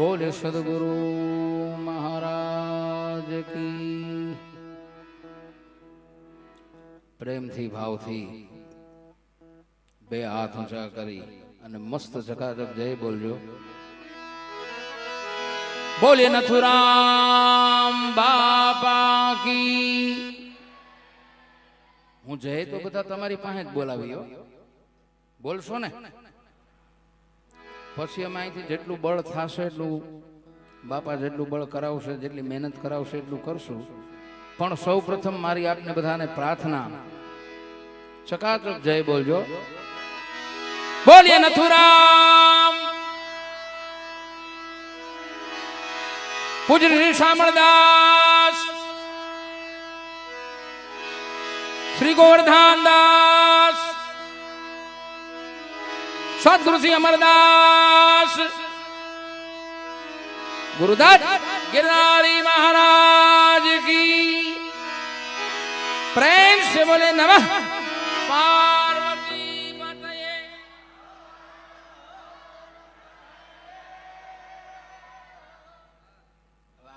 बोले सदगुरु महाराज की प्रेम थी भाव थी बे हाथ ऊंचा करी અને મસ્ત ચકાચક જય બોલજો બોલે નથુરામ બાપા કી હું જય તો બધા તમારી પાસે જ બોલાવ્યો બોલશો ને પછી અમે અહીંથી જેટલું બળ થશે એટલું બાપા જેટલું બળ કરાવશે જેટલી મહેનત કરાવશે એટલું કરશું પણ સૌ પ્રથમ મારી આપને બધાને પ્રાર્થના ચકાચક જય બોલજો બોલીએ નથુરામ પૂજ્ય શ્રી શામળદાસ શ્રી ગોવર્ધન દાસ सतगुरु श्री अमरदास गुरुदत्त गिरधारी महाराज की प्रेम से बोले नमः पार्वती पतये।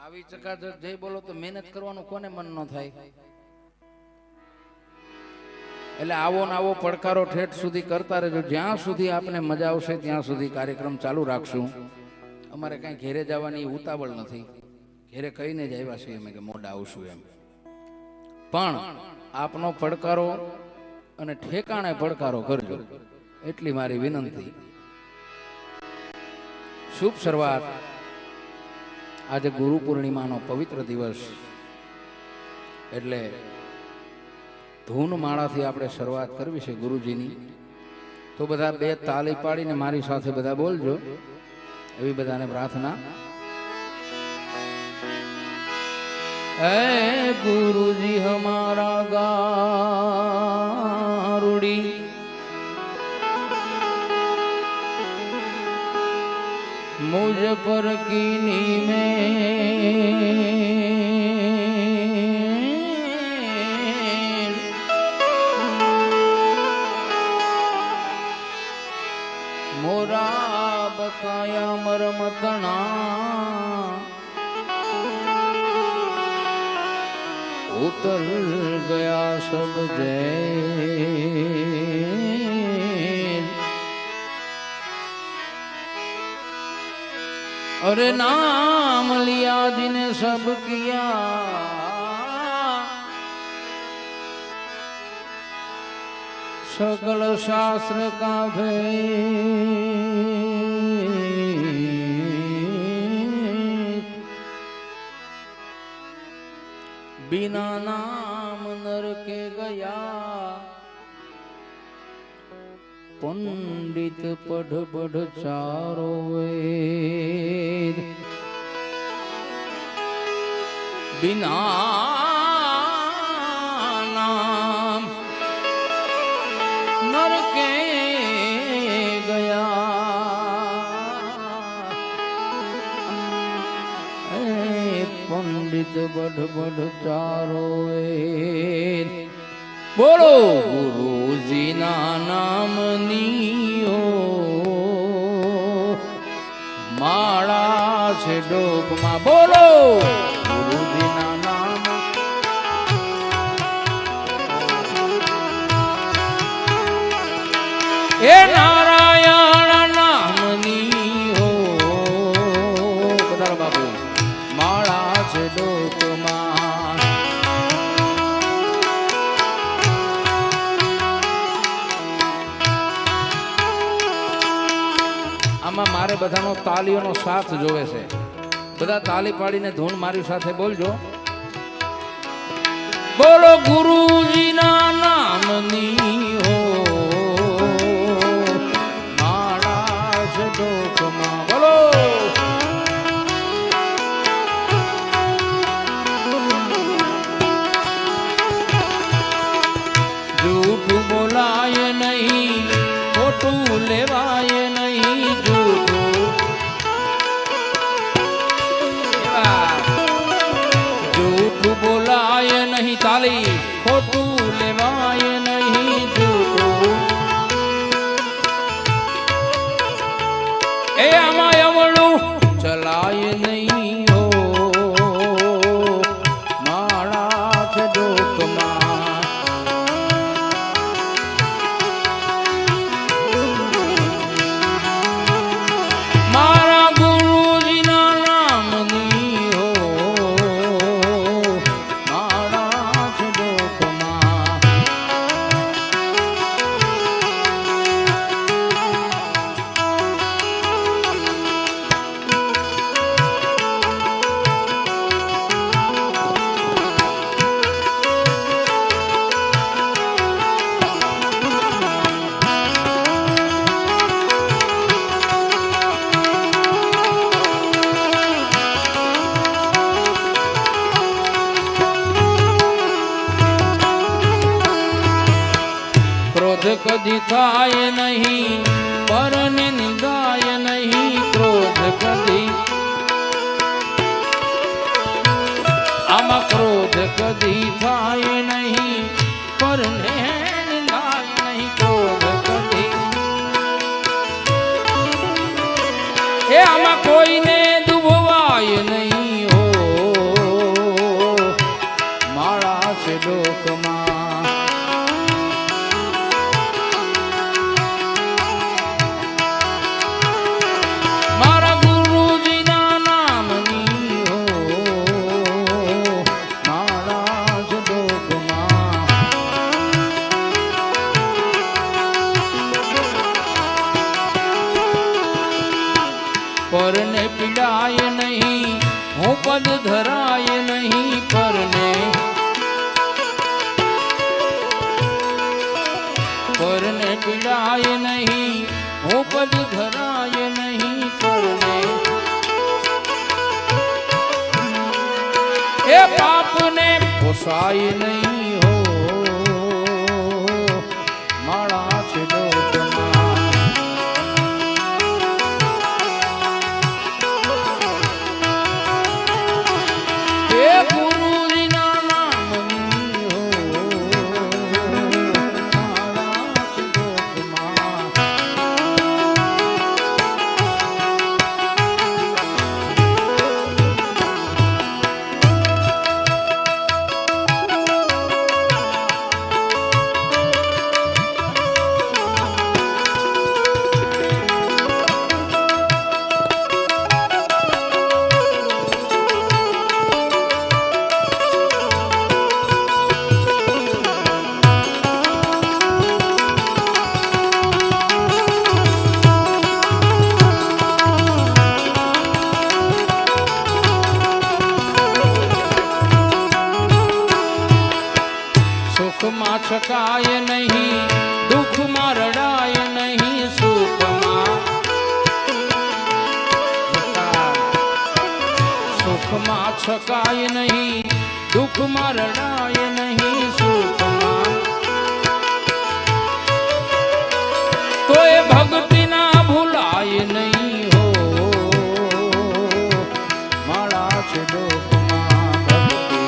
આવી ચકાચક જય બોલો તો મહેનત કરવાનું કોને મન ન થાય એટલે આવો ને આવો પડકારો ઠેઠ સુધી કરતા રહેજો જ્યાં સુધી આપને મજા આવશે ત્યાં સુધી કાર્યક્રમ ચાલુ રાખશું અમારે કઈ ઘેરે જવાની ઉતાવળ નથી ઘેરે કહીને જ આવ્યા છીએ અમે કે મોડા આવશું એમ પણ આપનો પડકારો અને ઠેકાણે પડકારો કરજો એટલી મારી વિનંતી શુભ શરૂઆત આજે ગુરુ પૂર્ણિમાનો પવિત્ર દિવસ એટલે ધૂન માળાથી આપણે શરૂઆત કરવી છે ગુરુજીની તો બધા બે તાલી પાડીને મારી સાથે બધા બોલજો એવી બધાને પ્રાર્થના હે ગુરુજી હમારા ગારુડી મુझ પર કીની में मोरा बकाया मरमतना उतर गया सब जैन अरे नाम लिया जिन्हें सब किया सकल शास्त्र का भेद बिना नाम नर के गया पंडित पढ़ पढ़ चारो वेद बिना नाम नर के गया पंडित बढ़ बढ़ चारो वेद बोलो गुरुजी ना नाम नियो माड़ा છે ડોકમાં બોલો ગુરુજી ના નામ એ નારાયણ નામની હો બધા બાપુ માળા છે ડોકમાં આમાં મારે બધાનો તાલીઓનો સાથ જોવે છે બધા તાલી પાડીને ધૂન મારી સાથે બોલજો બોલો ગુરુજી ના નામની હો બોલો झूठ बोलाय नहीं खोटू लेवाय नहीं झूठ बोलाय नहीं ताली खोटू लेवाय नहीं झूठू એ આમાં અવળું ચલા ક્રોધ કદી થાય નહીં, પરને નિંદાય નહીં. ક્રોધ કદી આમાં ક્રોધ કદી થાય નહીં, પરને નિંદાય નહીં. ક્રોધ કદી એ આમાં કોઈને દુભવાય નહીં. હો માળા છે લોકમાં, મારા ગુરુજીના નામની હો માળા છે લોકમાં. પરને પીડાય નહીં, હું પદ ધરાય નહીં. પરને પીડાય નહીં, હું પદ ધરાય નહીં. પરને એ પાપને પોસાય નહીં. હો માળા છે લોકમાં, એ ગુરુજીના નામની હો માળા છે લોકમાં. સુખમાં છકાય નહીં, દુઃખમાં રડાય નહીં. સુખમાં છકાય નહીં, દુઃખમાં રડાય નહીં. સુખમાં તો એ ભક્તિના ભૂલાય નહીં. હો માળા છે લોકમાં ભક્તિ,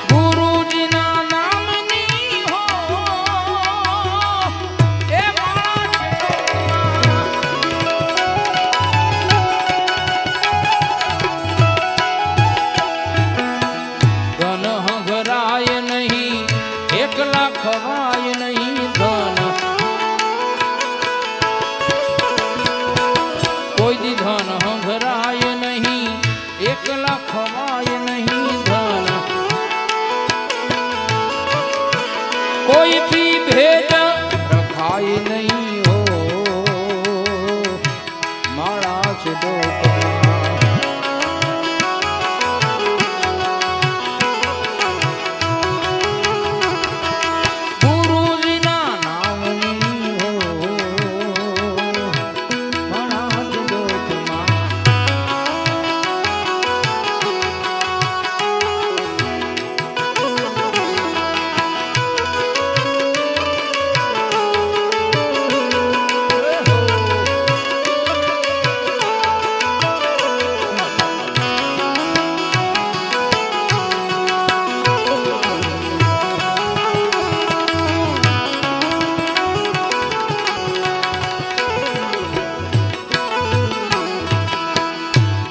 ગુરુજીના નામની હો એ માળા છે લોકમાં. ધન હંગરાય નહીં, એકલા ખવાય નહીં. ધન કોઈ દી ધન હંગરાય નહીં, એકલા ખવાય નહીં. ધન કોઈથી ભેદ રખાય નહીં. હો માળા છે લોકમાં, ગુરુજીના નામની હો માળા છે લોકમાં.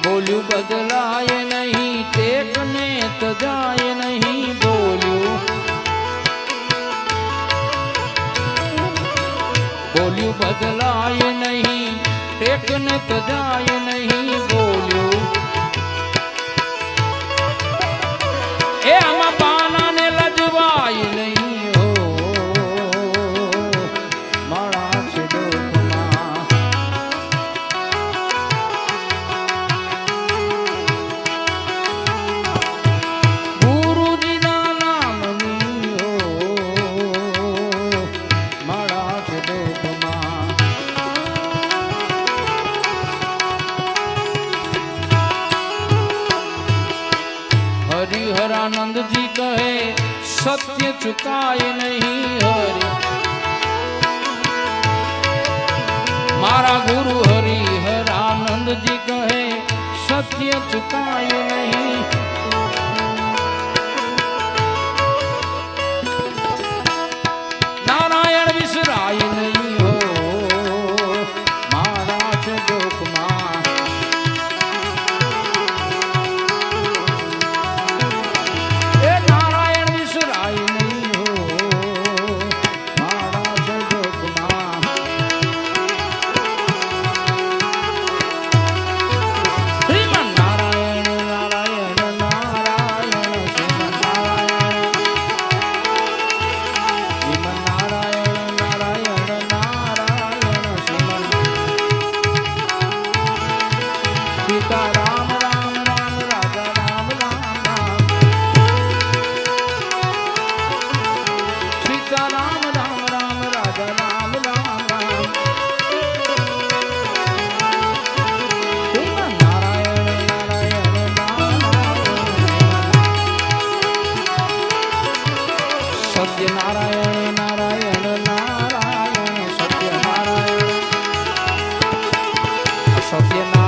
બોલ્યું બદલાય નહીં, ટેકને તજાય નહીં. બોલ્યું બદલાય નહીં, ટેકને તજાય નહીં. બોલ્યું એ આમાં પાનાને લજવાય નહીં. હો માળા છે લોકમાં, ગુરુજીના નામની હો માળા છે લોકમાં. सत्य चुकाय नहीं हरि मारा गुरु हरि हरानंद जी कहे सत्य चुकाय नहीं नारायण विसराय नहीं हो महाराज जोक मां ए नारायण विसराय नहीं हो महाराज जोक मां श्रीमन नारायण नारायण नारायण श्रीमन नारायण श्रीमन नारायण नारायण नारायण श्रीमन सीता राम राम राम राजा राम राम राम सीता राम राम राम राजा राम राम राम श्रीमन नारायण नारायण नारायण सत्य नारायण नारायण नारायण सत्य नारायण सत्य नारायण